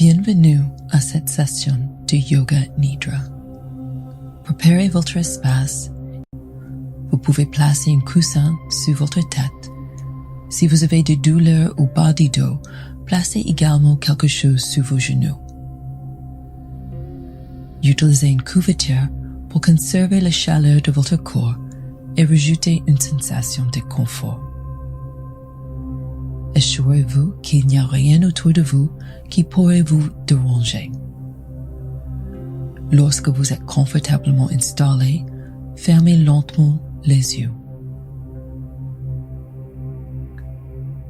Bienvenue à cette session de Yoga Nidra. Préparez votre espace. Vous pouvez placer un coussin sur votre tête. Si vous avez des douleurs au bas du dos, placez également quelque chose sur vos genoux. Utilisez une couverture pour conserver la chaleur de votre corps et rajouter une sensation de confort. Assurez-vous qu'il n'y a rien autour de vous qui pourrait vous déranger. Lorsque vous êtes confortablement installé, fermez lentement les yeux.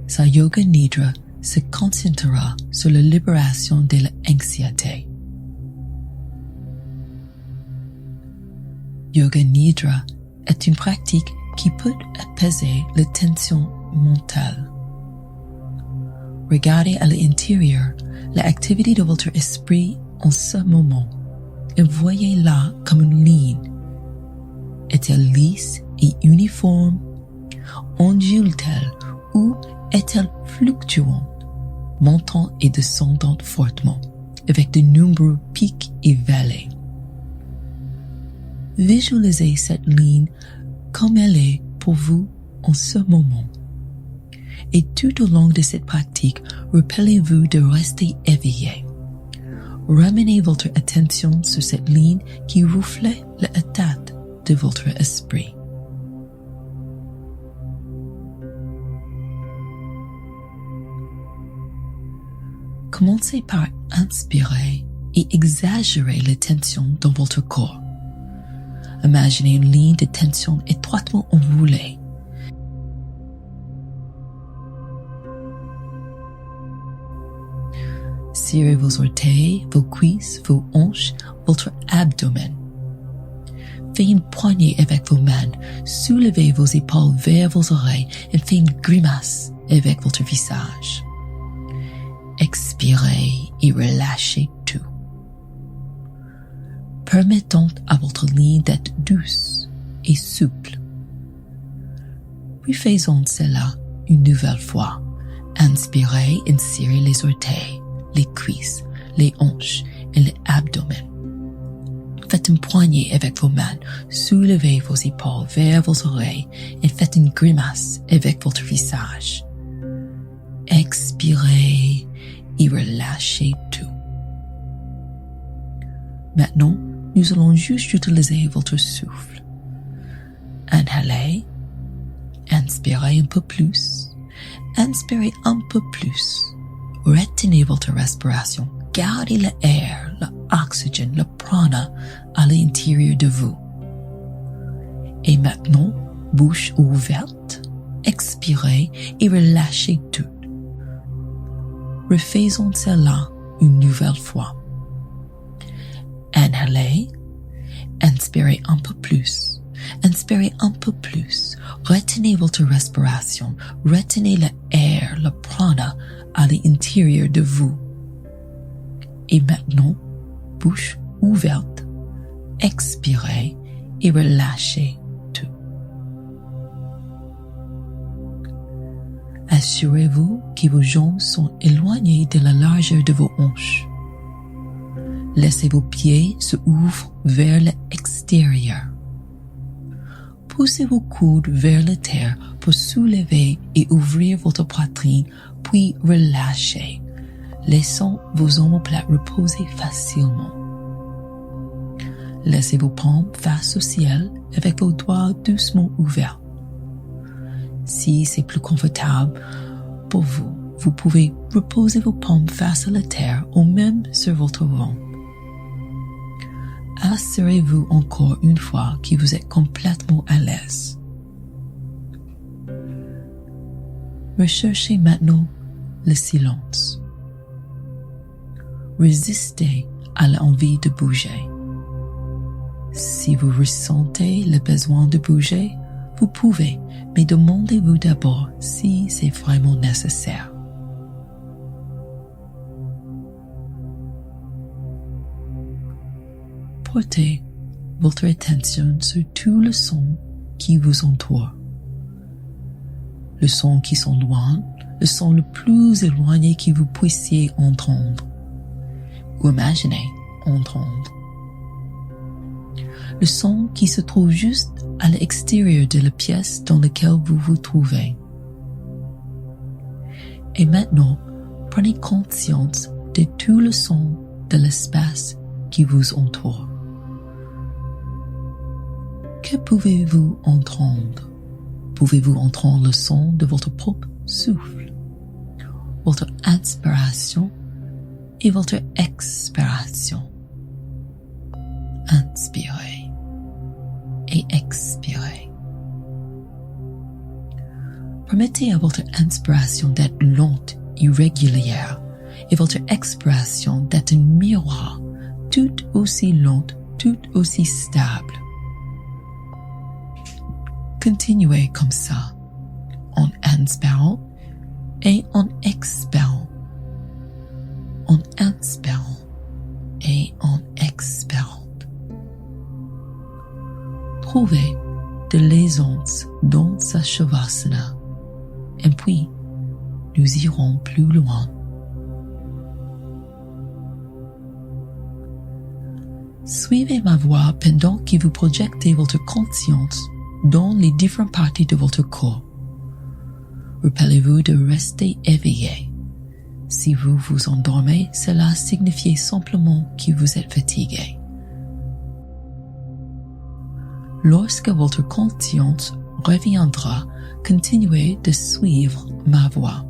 Sa Yoga Nidra se concentrera sur la libération de l'anxiété. Yoga Nidra est une pratique qui peut apaiser la tension mentale. Regardez à l'intérieur l'activité de votre esprit en ce moment et voyez-la comme une ligne. Est-elle lisse et uniforme? Ondule-t-elle ou est-elle fluctuante, montant et descendant fortement, avec de nombreux pics et vallées? Visualisez cette ligne comme elle est pour vous en ce moment. Et tout au long de cette pratique, rappelez-vous de rester éveillé. Ramenez votre attention sur cette ligne qui reflète l'état de votre esprit. Commencez par inspirer et exagérer la tension dans votre corps. Imaginez une ligne de tension étroitement enroulée. Serrez vos orteils, vos cuisses, vos hanches, votre abdomen. Faites une poignée avec vos mains, soulevez vos épaules vers vos oreilles et faites une grimace avec votre visage. Expirez et relâchez tout. Permettons à votre ligne d'être douce et souple. Refaisons cela une nouvelle fois. Inspirez et serrez les orteils, les cuisses, les hanches et l'abdomen. Faites une poignée avec vos mains, soulevez vos épaules vers vos oreilles et faites une grimace avec votre visage. Expirez et relâchez tout. Maintenant, nous allons juste utiliser votre souffle. Inhalez, inspirez un peu plus, inspirez un peu plus. Retenez votre respiration, gardez l'air, l'oxygène, le prana à l'intérieur de vous. Et maintenant, bouche ouverte, expirez et relâchez tout. Refaisons cela une nouvelle fois. Inhalez, inspirez un peu plus, inspirez un peu plus. Retenez votre respiration, retenez l'air, le prana à l'intérieur de vous. Et maintenant, bouche ouverte, expirez et relâchez tout. Assurez-vous que vos jambes sont éloignées de la largeur de vos hanches. Laissez vos pieds se ouvrir vers l'extérieur. Poussez vos coudes vers la terre pour soulever et ouvrir votre poitrine, puis relâchez, laissant vos omoplates reposer facilement. Laissez vos palmes face au ciel avec vos doigts doucement ouverts. Si c'est plus confortable pour vous, vous pouvez reposer vos palmes face à la terre ou même sur votre ventre. Assurez-vous encore une fois que vous êtes complètement à l'aise. Recherchez maintenant le silence. Résistez à l'envie de bouger. Si vous ressentez le besoin de bouger, vous pouvez, mais demandez-vous d'abord si c'est vraiment nécessaire. Portez votre attention sur tout le son qui vous entoure. Le son qui sont loin, le son le plus éloigné que vous puissiez entendre. ou imaginez entendre. Le son qui se trouve juste à l'extérieur de la pièce dans laquelle vous vous trouvez. Et maintenant, prenez conscience de tout le son de l'espace qui vous entoure. Que pouvez-vous entendre? Pouvez-vous entendre le son de votre propre souffle, votre inspiration et votre expiration? Inspirez et expirez. Permettez à votre inspiration d'être lente et régulière et votre expiration d'être un miroir tout aussi lente, tout aussi stable. Continuez comme ça, en inspirant et en expirant, en inspirant et en expirant. Trouvez de l'aisance dans sa shavasana, et puis nous irons plus loin. Suivez ma voix pendant que vous projectez votre conscience dans les différentes parties de votre corps. Rappelez-vous de rester éveillé. Si vous vous endormez, cela signifie simplement que vous êtes fatigué. Lorsque votre conscience reviendra, continuez de suivre ma voix.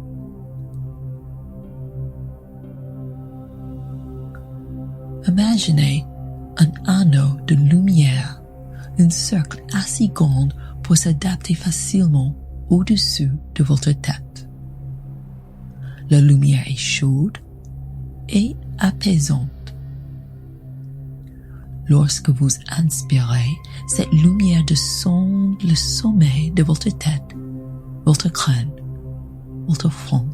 Imaginez un anneau de lumière, un cercle assez grand pour s'adapter facilement au-dessus de votre tête. La lumière est chaude et apaisante. Lorsque vous inspirez, cette lumière descend le sommet de votre tête, votre crâne, votre front,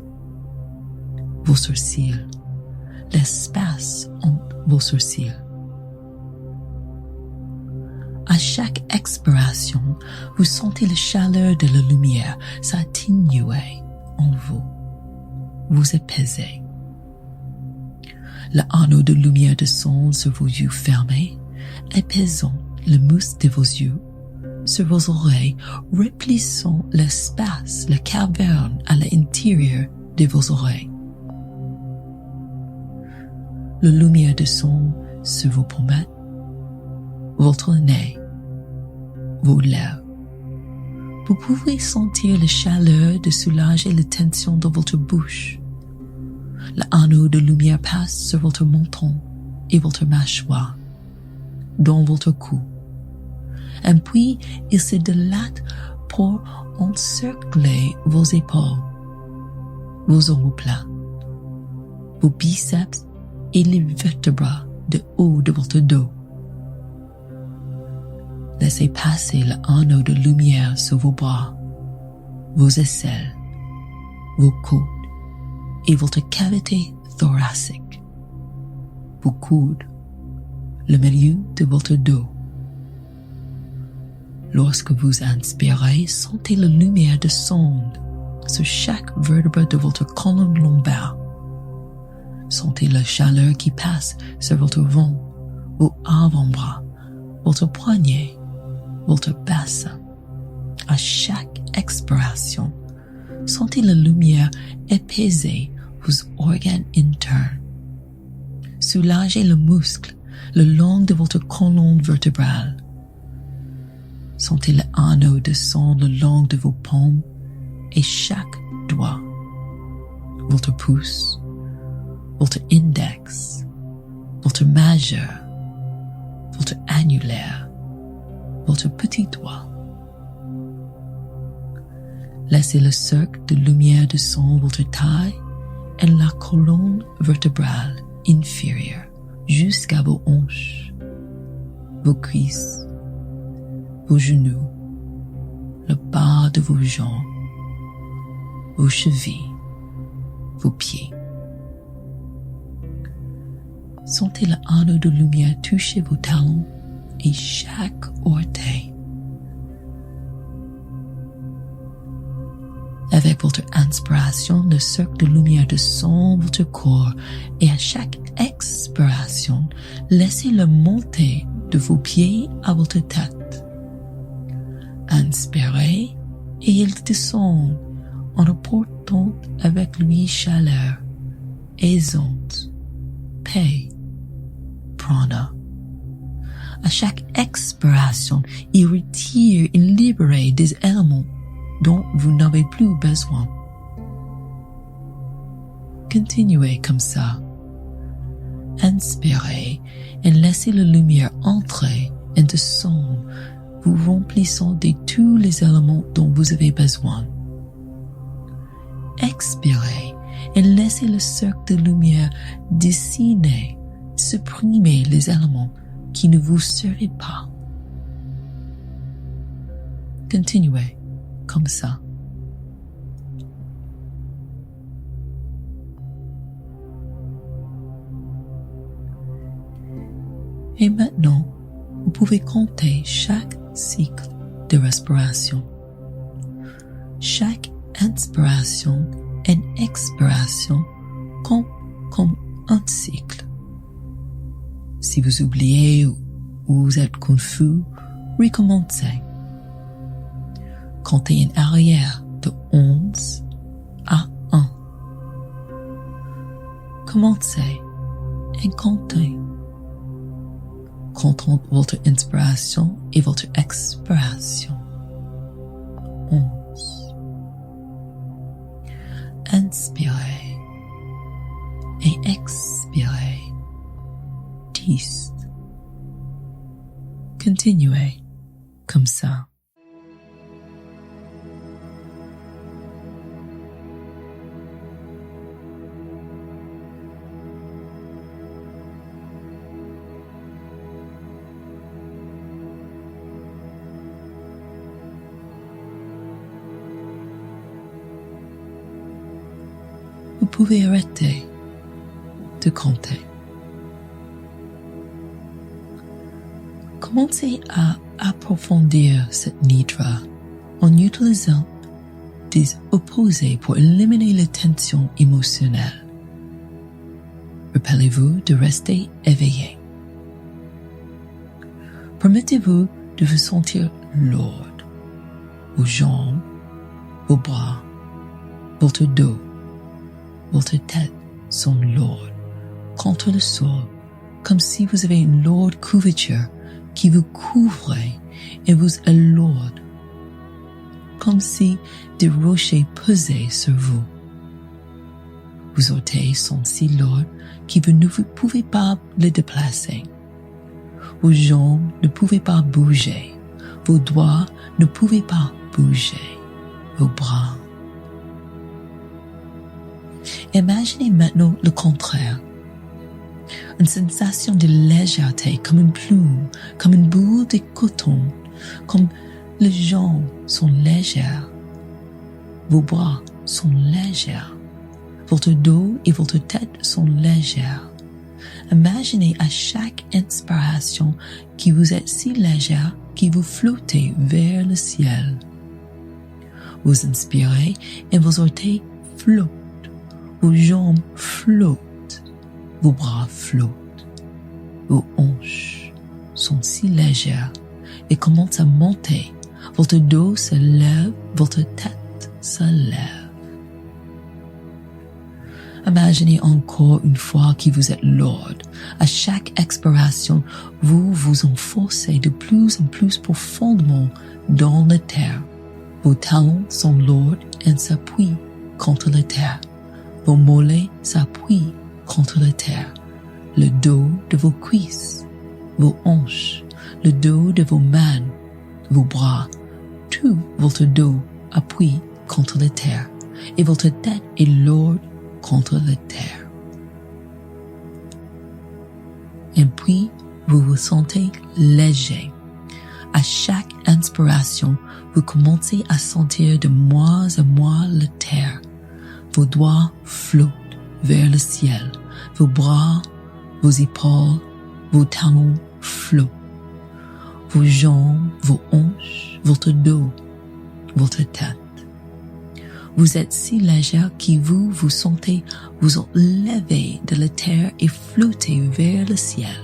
vos sourcils, l'espace entre vos sourcils. À chaque expiration, vous sentez la chaleur de la lumière s'atténuer en vous. Vous apaisez. L'anneau de lumière descend sur vos yeux fermés, apaisant le muscle de vos yeux, sur vos oreilles, remplissant l'espace, la caverne à l'intérieur de vos oreilles. La lumière descend sur vos pommettes, votre nez, vos lèvres. Vous pouvez sentir la chaleur de soulager la tension dans votre bouche. L'anneau de lumière passe sur votre menton et votre mâchoire, dans votre cou. Et puis, il se dilate pour encercler vos épaules, vos omoplates, vos biceps et les vertèbres de haut de votre dos. Laissez passer l'anneau de lumière sur vos bras, vos aisselles, vos coudes et votre cavité thoracique, vos coudes, le milieu de votre dos. Lorsque vous inspirez, sentez la lumière descendre sur chaque vertèbre de votre colonne lombaire. Sentez la chaleur qui passe sur votre ventre, vos avant-bras, votre poignet, votre bassin. À chaque expiration, sentez la lumière apaiser vos organes internes. Soulagez le muscle le long de votre colonne vertébrale. Sentez l'anneau descendre le long de vos paumes et chaque doigt. Votre pouce, votre index, votre majeur, votre annulaire, votre petit doigt. Laissez le cercle de lumière descendre votre taille et la colonne vertébrale inférieure jusqu'à vos hanches, vos cuisses, vos genoux, le bas de vos jambes, vos chevilles, vos pieds. Sentez l'anneau de lumière toucher vos talons et chaque orteil. Avec votre inspiration, le cercle de lumière descend votre corps et à chaque expiration, laissez-le monter de vos pieds à votre tête. Inspirez et il descend en apportant avec lui chaleur, aisance, paix, prana. À chaque expiration, il retire et libère des éléments dont vous n'avez plus besoin. Continuez comme ça. Inspirez et laissez la lumière entrer et descendre, vous remplissant de tous les éléments dont vous avez besoin. Expirez et laissez le cercle de lumière dessiner, supprimer les éléments qui ne vous servent pas. Continuez comme ça. Et maintenant, vous pouvez compter chaque cycle de respiration. Chaque inspiration et expiration compte comme un cycle. Si vous oubliez ou vous êtes confus, recommencez. Comptez en arrière de 11 à 1. Commencez et comptez. Comptons votre inspiration et votre expiration. 11. Inspirez et expirez. 10. Continuez comme ça. Vous pouvez arrêter de compter. Commencez à approfondir cette nidra en utilisant des opposés pour éliminer les tensions émotionnelles. Rappelez-vous de rester éveillé. Permettez-vous de vous sentir lourd. Vos jambes, vos bras, votre dos, votre tête sont lourdes contre le sol, comme si vous avez une lourde couverture qui vous couvre et vous alourde, comme si des rochers pesaient sur vous. Vos orteils sont si lourds que vous ne pouvez pas les déplacer. Vos jambes ne pouvaient pas bouger. Vos doigts ne pouvaient pas bouger. Vos bras. Imaginez maintenant le contraire. Une sensation de légèreté comme une plume, comme une boule de coton, comme les jambes sont légères. Vos bras sont légers. Votre dos et votre tête sont légères. Imaginez à chaque inspiration que vous êtes si légère que vous flottez vers le ciel. Vous inspirez et vos orteils flottent. Vos jambes flottent, vos bras flottent, vos hanches sont si légères et commencent à monter. Votre dos se lève, votre tête se lève. Imaginez encore une fois que vous êtes lourd. À chaque expiration, vous vous enfoncez de plus en plus profondément dans la terre. Vos talons sont lourds et s'appuient contre la terre. Vos mollets s'appuient contre la terre, le dos de vos cuisses, vos hanches, le dos de vos mains, vos bras, tout votre dos appuie contre la terre et votre tête est lourde contre la terre. Et puis, vous vous sentez léger. À chaque inspiration, vous commencez à sentir de moins en moins la terre. Vos doigts flottent vers le ciel. Vos bras, vos épaules, vos talons flottent. Vos jambes, vos hanches, votre dos, votre tête. Vous êtes si légère que vous vous sentez vous enlever de la terre et flotter vers le ciel.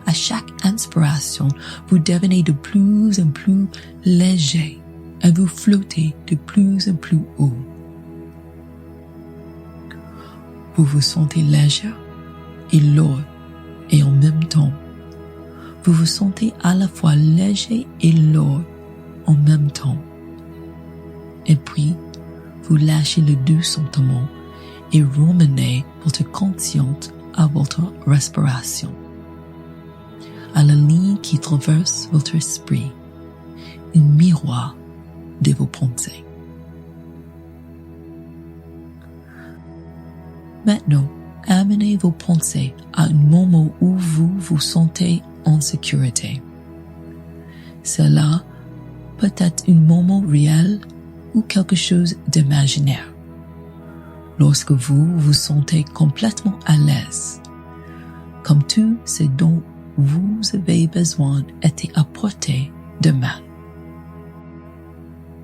À chaque inspiration, vous devenez de plus en plus léger et vous flottez de plus en plus haut. Vous vous sentez légère et lourd et en même temps. Vous vous sentez à la fois léger et lourd en même temps. Et puis, vous lâchez le doux sentiment et ramenez votre conscience à votre respiration, à la ligne qui traverse votre esprit, un miroir de vos pensées. Maintenant, amenez vos pensées à un moment où vous vous sentez en sécurité. Cela peut être un moment réel ou quelque chose d'imaginaire. Lorsque vous vous sentez complètement à l'aise, comme tout ce dont vous avez besoin était à portée de main.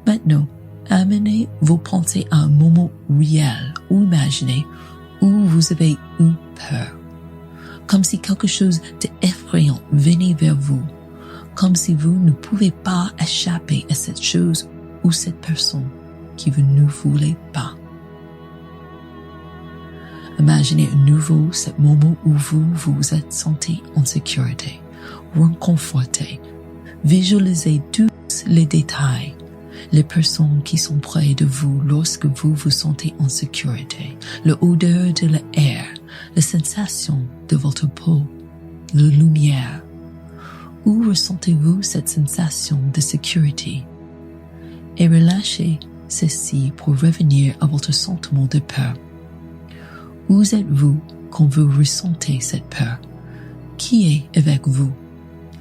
Maintenant, amenez vos pensées à un moment réel ou imaginé où vous avez eu peur, comme si quelque chose d'effrayant venait vers vous, comme si vous ne pouviez pas échapper à cette chose ou cette personne qui vous ne voulez pas. Imaginez à nouveau ce moment où vous vous êtes senti en sécurité, réconforté. Visualisez tous les détails, les personnes qui sont près de vous lorsque vous vous sentez en sécurité, l'odeur de l'air, la sensation de votre peau, la lumière. Où ressentez-vous cette sensation de sécurité? Et relâchez ceci pour revenir à votre sentiment de peur. Où êtes-vous quand vous ressentez cette peur? Qui est avec vous?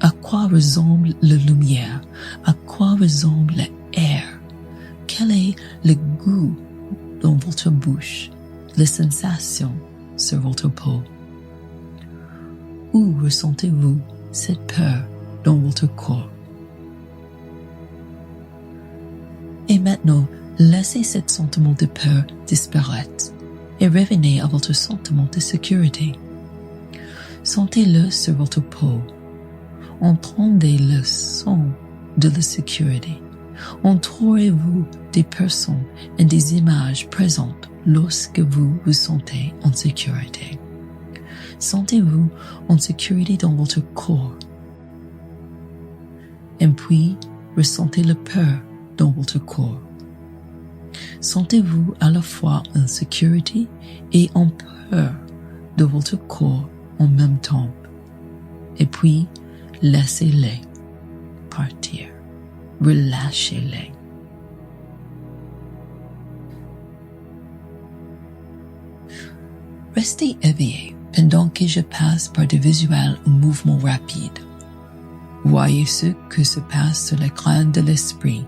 À quoi ressemble la lumière? À quoi ressemble l'air? Quel est le goût dans votre bouche? Les sensations sur votre peau? Où ressentez-vous cette peur dans votre corps? Et maintenant, laissez ce sentiment de peur disparaître et revenez à votre sentiment de sécurité. Sentez-le sur votre peau. Entendez le son de la sécurité. Entourez-vous des personnes et des images présentes lorsque vous vous sentez en sécurité. Sentez-vous en sécurité dans votre corps. Et puis, ressentez la peur dans votre corps. Sentez-vous à la fois en sécurité et en peur de votre corps en même temps. Et puis, laissez-les partir. Relâchez-les. Restez éveillé pendant que je passe par des visuels ou mouvements rapides. Voyez ce que se passe sur l'écran de l'esprit.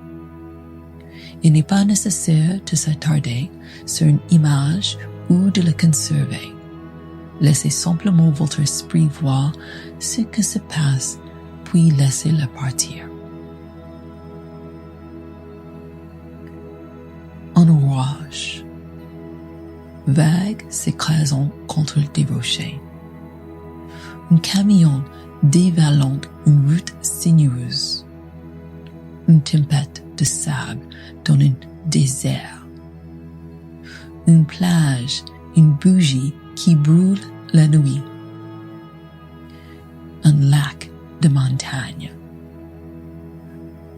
Il n'est pas nécessaire de s'attarder sur une image ou de la conserver. Laissez simplement votre esprit voir ce que se passe, puis laissez-le partir. Un orage. Vagues s'écrasant contre des rochers. Un camion dévalant une route sinueuse. Une tempête de sable dans un désert. Une plage, une bougie qui brûle la nuit. Un lac de montagne.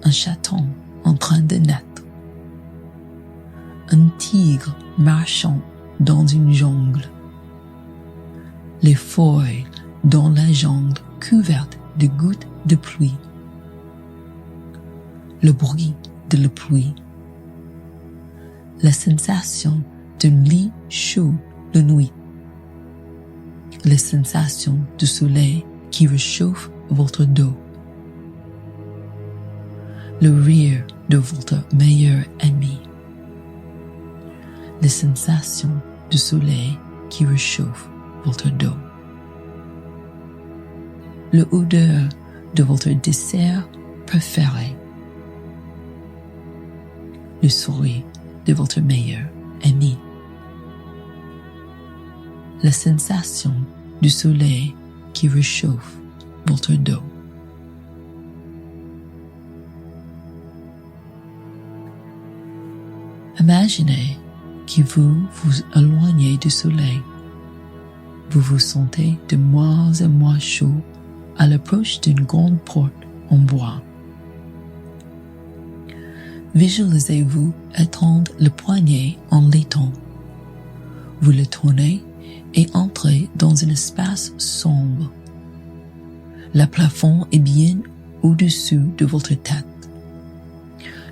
Un chaton en train de naître. Un tigre marchant dans une jungle. Les feuilles dans la jungle couvertes de gouttes de pluie. Le bruit de la pluie. La sensation d'un lit chaud la nuit. La sensation du soleil qui réchauffe votre dos. Le rire de votre meilleur ami. La sensation du soleil qui réchauffe votre dos. L'odeur de votre dessert préféré. Le sourire de votre meilleur ami. La sensation du soleil qui réchauffe votre dos. Imaginez que vous vous éloignez du soleil. Vous vous sentez de moins en moins chaud à l'approche d'une grande porte en bois. Visualisez-vous étendre le poignet en l'étang. Vous le tournez et entrez dans un espace sombre. Le plafond est bien au-dessus de votre tête.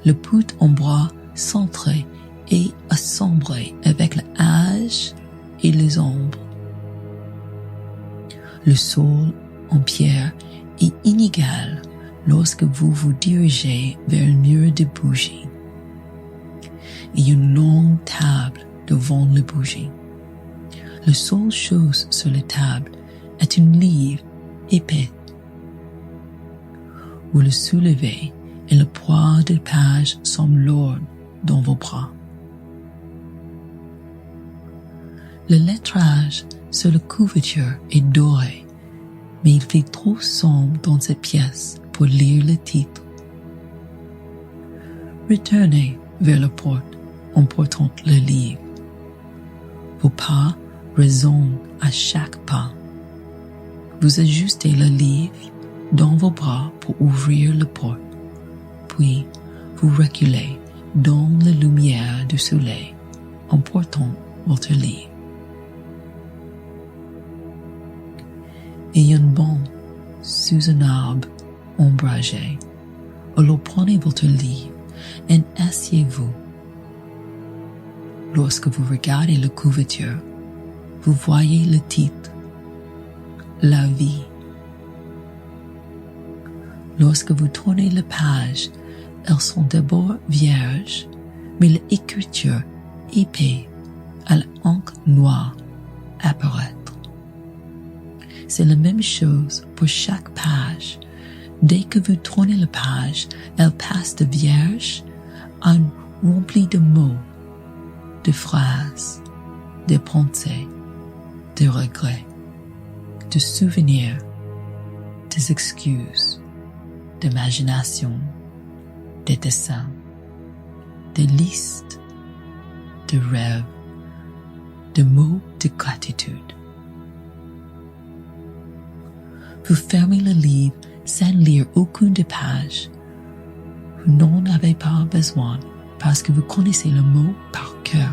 Le poutre en bois centré et assemblé avec l'âge et les ombres. Le sol en pierre est inégal lorsque vous vous dirigez vers un mur de bougies. Il y a une longue table devant le bougie. La seule chose sur la table est un livre épais. Vous le soulevez et le poids de pages semble lourd dans vos bras. Le lettrage sur la couverture est doré, mais il fait trop sombre dans cette pièce pour lire le titre. Retournez vers la porte en portant le livre. Vos pas résonnent à chaque pas. Vous ajustez le livre dans vos bras pour ouvrir la porte, puis vous reculez dans la lumière du soleil en portant votre livre. Il y a une banc sous un arbre ombragé. Alors prenez votre livre et asseyez-vous. Lorsque vous regardez la couverture, vous voyez le titre, La vie. Lorsque vous tournez la page, elles sont d'abord vierges, mais l'écriture épais à l'encre noire apparaît. C'est la même chose pour chaque page. Dès que vous tournez la page, elle passe de vierge à remplie de mots, de phrases, de pensées, de regrets, de souvenirs, des excuses, d'imagination, des dessins, des listes, de rêves, de mots de gratitude. Vous fermez le livre sans lire aucune des pages. Vous n'en avez pas besoin parce que vous connaissez le mot par cœur.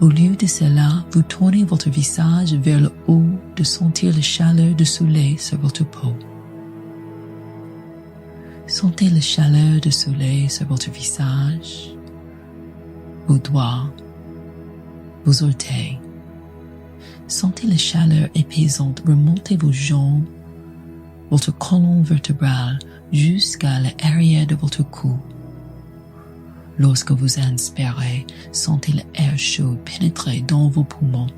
Au lieu de cela, vous tournez votre visage vers le haut de sentir la chaleur du soleil sur votre peau. Sentez la chaleur du soleil sur votre visage, vos doigts, vos orteils. Sentez la chaleur épaisante remonter vos jambes, votre colonne vertébrale jusqu'à l'arrière de votre cou. Lorsque vous inspirez, sentez l'air chaud pénétrer dans vos poumons.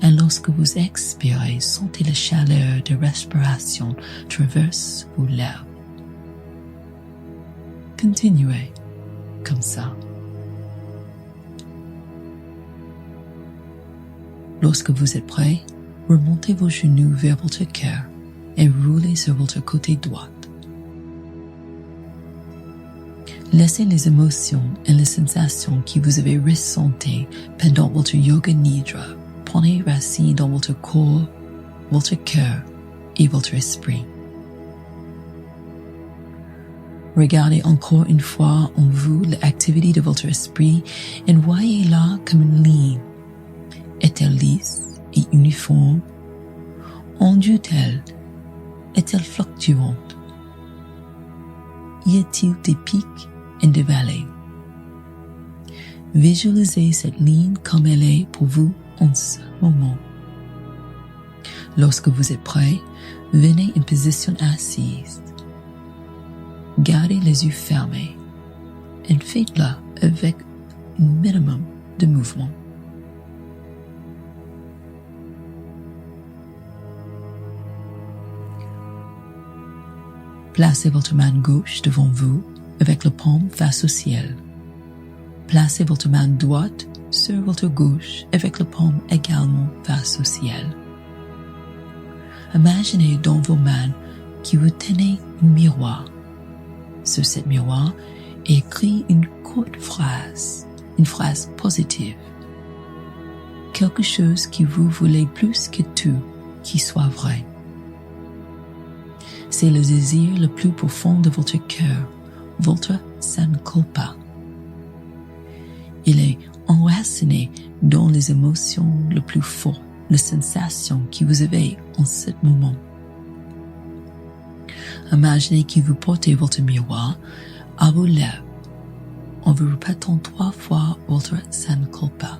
Et lorsque vous expirez, sentez la chaleur de respiration traverser vos lèvres. Continuez comme ça. Lorsque vous êtes prêt, remontez vos genoux vers votre cœur et roulez sur votre côté droit. Laissez les émotions et les sensations que vous avez ressenties pendant votre yoga nidra prendre racine dans votre corps, votre cœur et votre esprit. Regardez encore une fois en vous l'activité de votre esprit et voyez-la comme une ligne. Est-elle lisse et uniforme? Ondule-t-elle? Est-elle fluctuante? Y a-t-il des pics et des vallées? Visualisez cette ligne comme elle est pour vous en ce moment. Lorsque vous êtes prêt, venez en position assise. Gardez les yeux fermés et faites-le avec un minimum de mouvement. Placez votre main gauche devant vous avec la paume face au ciel Placez votre main droite sur votre gauche avec la paume également face au ciel. Imaginez dans vos mains que vous tenez un miroir. Sur cet miroir est écrit une courte phrase, une phrase positive. Quelque chose que vous voulez plus que tout qui soit vrai. C'est le désir le plus profond de votre cœur, votre sankalpa. Il est enraciné dans les émotions les plus fortes, les sensations que vous avez en ce moment. Imaginez que vous portez votre miroir à vos lèvres en vous répétant 3 fois votre sankalpa.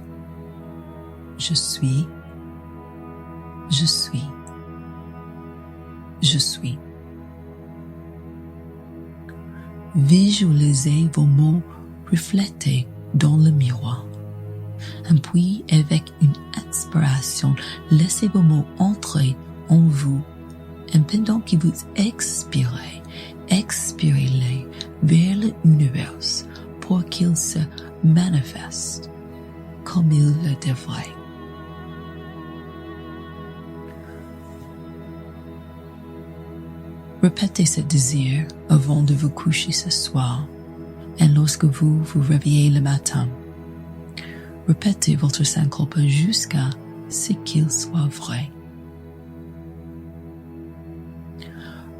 Je suis, je suis, je suis. Visualisez vos mots reflétés dans le miroir. Puis, avec une inspiration, laissez vos mots entrer en vous. Et pendant que vous expirez, expirez-les vers l'univers pour qu'ils se manifestent comme il le devrait. Répétez ce désir avant de vous coucher ce soir et lorsque vous vous réveillez le matin. Répétez votre sankalpa jusqu'à ce qu'il soit vrai.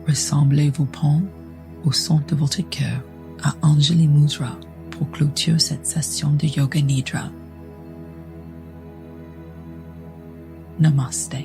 Ressemblez vos paumes au centre de votre cœur à Anjali Mudra pour clôturer cette session de Yoga Nidra. Namaste.